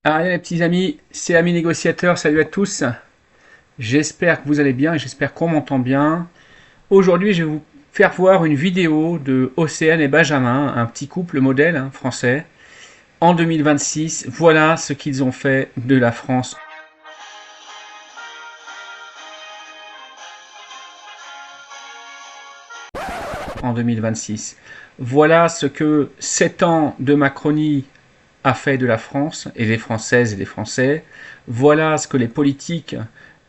Allez les petits amis, c'est Ami Négociateur, salut à tous. J'espère que vous allez bien et j'espère qu'on m'entend bien. Aujourd'hui, je vais vous faire voir une vidéo de Océane et Benjamin, un petit couple modèle français. En 2026, voilà ce qu'ils ont fait de la France en 2026. Voilà ce que 7 ans de Macronie a fait de la France et des Françaises et des Français. Voilà ce que les politiques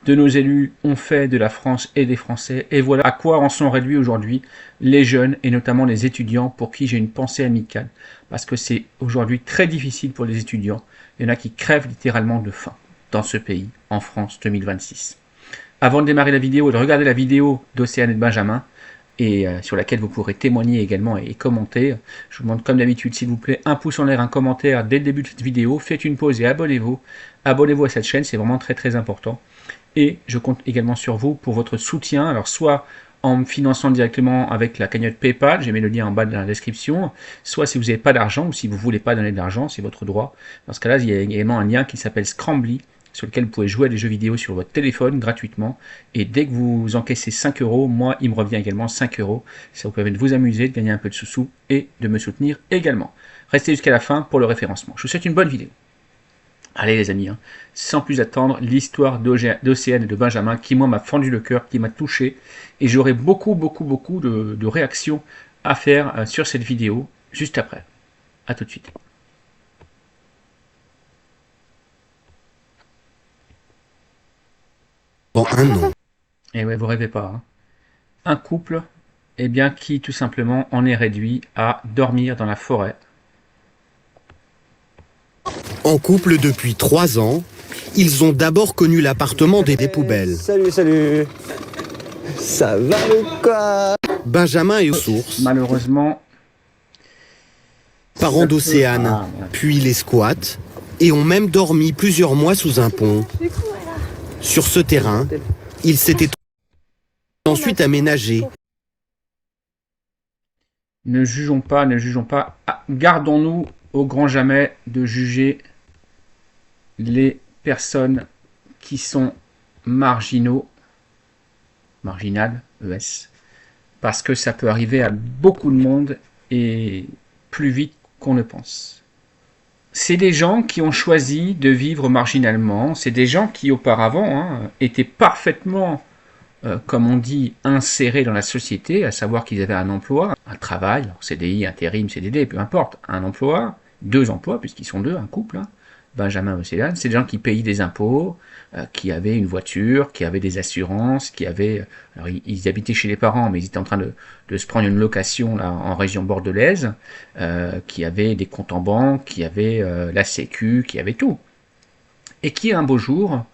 de nos élus ont fait de la France et des Français. Et voilà à quoi en sont réduits aujourd'hui les jeunes et notamment les étudiants pour qui j'ai une pensée amicale. Parce que c'est aujourd'hui très difficile pour les étudiants. Il y en a qui crèvent littéralement de faim dans ce pays, en France 2026. Avant de démarrer la vidéo et de regarder la vidéo d'Océane et de Benjamin, et sur laquelle vous pourrez témoigner également et commenter. Je vous demande comme d'habitude, s'il vous plaît, un pouce en l'air, un commentaire dès le début de cette vidéo. Faites une pause et abonnez-vous. Abonnez-vous à cette chaîne, c'est vraiment très très important. Et je compte également sur vous pour votre soutien. Alors soit en me finançant directement avec la cagnotte PayPal, j'ai mis le lien en bas de la description, soit si vous n'avez pas d'argent ou si vous ne voulez pas donner d'argent, c'est votre droit. Dans ce cas-là, il y a également un lien qui s'appelle Scrambly, sur lequel vous pouvez jouer à des jeux vidéo sur votre téléphone gratuitement. Et dès que vous encaissez 5 euros, moi, il me revient également 5 euros. Ça vous permet de vous amuser, de gagner un peu de sous-sous et de me soutenir également. Restez jusqu'à la fin pour le référencement. Je vous souhaite une bonne vidéo. Allez les amis, sans plus attendre, l'histoire d'Océane et de Benjamin qui moi m'a fendu le cœur, qui m'a touché. Et j'aurai beaucoup de réactions à faire sur cette vidéo juste après. A tout de suite. Bon, un an. Et ouais, vous rêvez pas. Un couple, eh bien, qui tout simplement en est réduit à dormir dans la forêt. En couple depuis 3 ans, ils ont d'abord connu l'appartement des poubelles. Salut, salut. Ça va ou quoi? Benjamin est aux sources, Malheureusement, parents d'Océane, puis les squats, et ont même dormi plusieurs mois sous un pont. Sur ce terrain, ils s'étaient ensuite aménagés. ne jugeons pas. Gardons-nous au grand jamais de juger les personnes qui sont marginales, ES, parce que ça peut arriver à beaucoup de monde et plus vite qu'on ne pense. C'est des gens qui ont choisi de vivre marginalement, c'est des gens qui auparavant étaient parfaitement, comme on dit, insérés dans la société, à savoir qu'ils avaient un emploi, un travail, CDI, intérim, CDD, peu importe, un emploi, 2 emplois, puisqu'ils sont 2, un couple, Benjamin et Océane, c'est des gens qui payaient des impôts, qui avaient une voiture, qui avaient des assurances, qui avaient... Alors ils habitaient chez les parents, mais ils étaient en train de se prendre une location là, en région bordelaise, qui avaient des comptes en banque, qui avaient la sécu, qui avaient tout. Et qui un beau jour,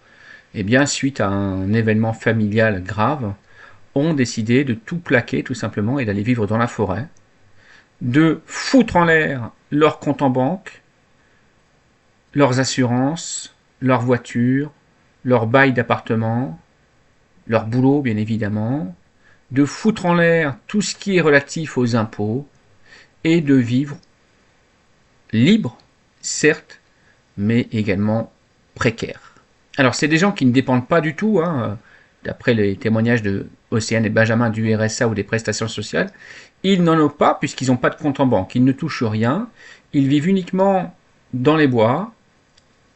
eh bien, suite à un événement familial grave, ont décidé de tout plaquer tout simplement et d'aller vivre dans la forêt, de foutre en l'air leur compte en banque, leurs assurances, leurs voitures, leur bail d'appartement, leur boulot bien évidemment, de foutre en l'air tout ce qui est relatif aux impôts et de vivre libre, certes, mais également précaire. Alors c'est des gens qui ne dépendent pas du tout, d'après les témoignages de Océane et Benjamin du RSA ou des prestations sociales, ils n'en ont pas puisqu'ils n'ont pas de compte en banque, ils ne touchent rien, ils vivent uniquement dans les bois,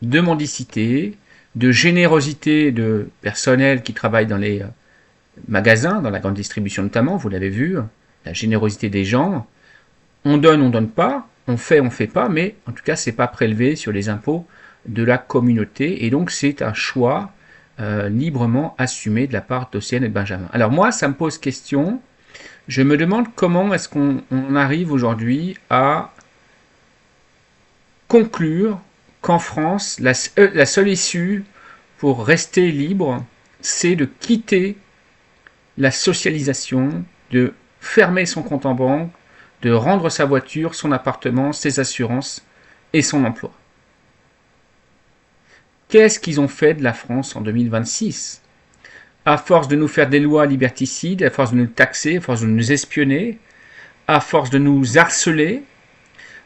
de mendicité, de générosité de personnel qui travaille dans les magasins, dans la grande distribution notamment, vous l'avez vu, la générosité des gens, on donne pas, on fait pas, mais en tout cas c'est pas prélevé sur les impôts de la communauté, et donc c'est un choix librement assumé de la part d'Océane et de Benjamin. Alors moi ça me pose question, je me demande comment est-ce qu'on arrive aujourd'hui à conclure qu'en France, la seule issue pour rester libre, c'est de quitter la socialisation, de fermer son compte en banque, de rendre sa voiture, son appartement, ses assurances et son emploi. Qu'est-ce qu'ils ont fait de la France en 2026? À force de nous faire des lois liberticides, à force de nous taxer, à force de nous espionner, à force de nous harceler,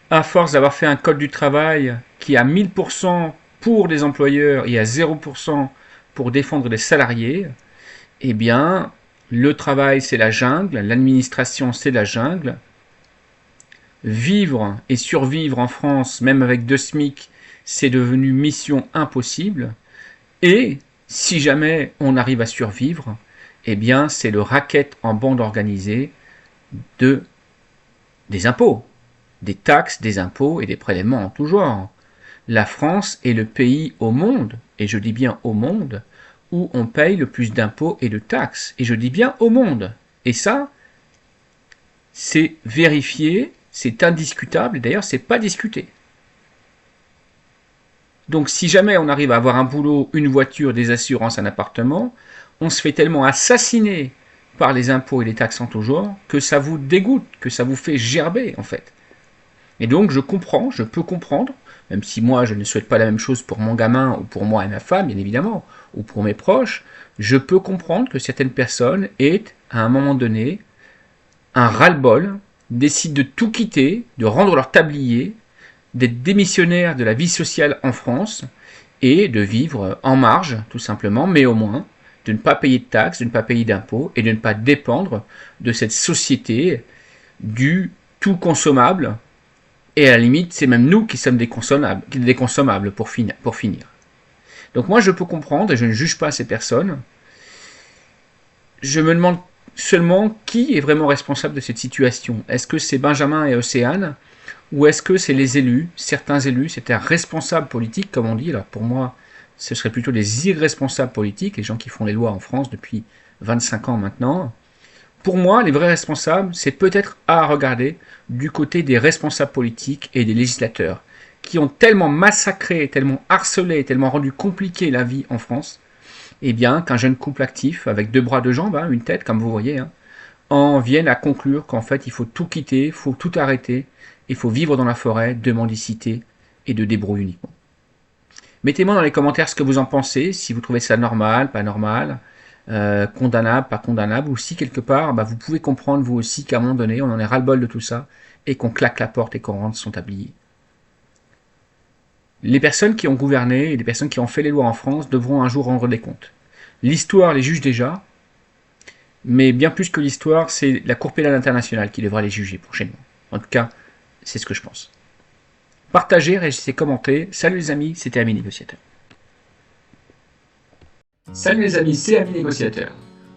à force d'avoir fait un code du travail qui à 1000% pour les employeurs et à 0% pour défendre les salariés, eh bien, le travail c'est la jungle, l'administration c'est la jungle. Vivre et survivre en France, même avec 2 SMIC, c'est devenu mission impossible. Et si jamais on arrive à survivre, eh bien, c'est le racket en bande organisée des impôts, des taxes, des impôts et des prélèvements en tout genre. La France est le pays au monde, et je dis bien au monde, où on paye le plus d'impôts et de taxes. Et je dis bien au monde. Et ça, c'est vérifié, c'est indiscutable, et d'ailleurs, c'est pas discuté. Donc, si jamais on arrive à avoir un boulot, une voiture, des assurances, un appartement, on se fait tellement assassiner par les impôts et les taxes en tout genre que ça vous dégoûte, que ça vous fait gerber, en fait. Et donc, je comprends, je peux comprendre, même si moi, je ne souhaite pas la même chose pour mon gamin ou pour moi et ma femme, bien évidemment, ou pour mes proches, je peux comprendre que certaines personnes aient, à un moment donné, un ras-le-bol, décident de tout quitter, de rendre leur tablier, d'être démissionnaires de la vie sociale en France et de vivre en marge, tout simplement, mais au moins de ne pas payer de taxes, de ne pas payer d'impôts et de ne pas dépendre de cette société du tout consommable. Et à la limite, c'est même nous qui sommes des consommables pour finir. Donc moi, je peux comprendre et je ne juge pas ces personnes. Je me demande seulement qui est vraiment responsable de cette situation. Est-ce que c'est Benjamin et Océane ou est-ce que c'est les élus, certains responsables politiques, comme on dit. Alors pour moi, ce serait plutôt des irresponsables politiques, les gens qui font les lois en France depuis 25 ans maintenant. Pour moi, les vrais responsables, c'est peut-être à regarder du côté des responsables politiques et des législateurs, qui ont tellement massacré, tellement harcelé, tellement rendu compliqué la vie en France, eh bien qu'un jeune couple actif, avec 2 bras, 2 jambes, une tête, comme vous voyez, en vienne à conclure qu'en fait, il faut tout quitter, il faut tout arrêter, il faut vivre dans la forêt de mendicité et de débrouille uniquement. Mettez-moi dans les commentaires ce que vous en pensez, si vous trouvez ça normal, pas normal, condamnable, pas condamnable, ou si quelque part, vous pouvez comprendre vous aussi qu'à un moment donné, on en est ras-le-bol de tout ça, et qu'on claque la porte et qu'on rentre son tablier. Les personnes qui ont gouverné et les personnes qui ont fait les lois en France devront un jour rendre des comptes. L'histoire les juge déjà, mais bien plus que l'histoire, c'est la Cour pénale internationale qui devra les juger prochainement. En tout cas, c'est ce que je pense. Partagez, réagissez, commentez. Salut les amis, c'était Ami Négociateur. Salut les amis, c'est Ami Négociateur.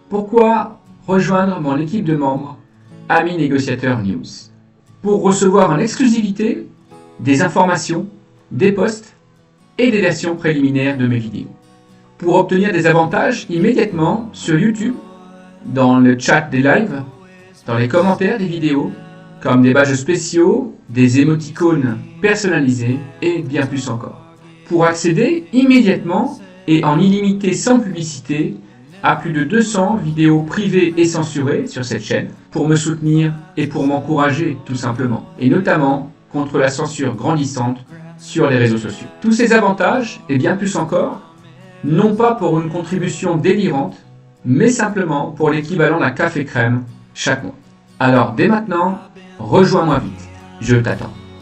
Pourquoi rejoindre mon équipe de membres Ami Négociateur News? Pour recevoir en exclusivité des informations, des posts et des versions préliminaires de mes vidéos. Pour obtenir des avantages immédiatement sur YouTube, dans le chat des lives, dans les commentaires des vidéos, comme des badges spéciaux, des émoticônes personnalisés et bien plus encore. Pour accéder immédiatement et en illimité sans publicité à plus de 200 vidéos privées et censurées sur cette chaîne, pour me soutenir et pour m'encourager tout simplement, et notamment contre la censure grandissante sur les réseaux sociaux. Tous ces avantages, et bien plus encore, non pas pour une contribution délirante, mais simplement pour l'équivalent d'un café crème chaque mois. Alors dès maintenant, rejoins-moi vite, je t'attends.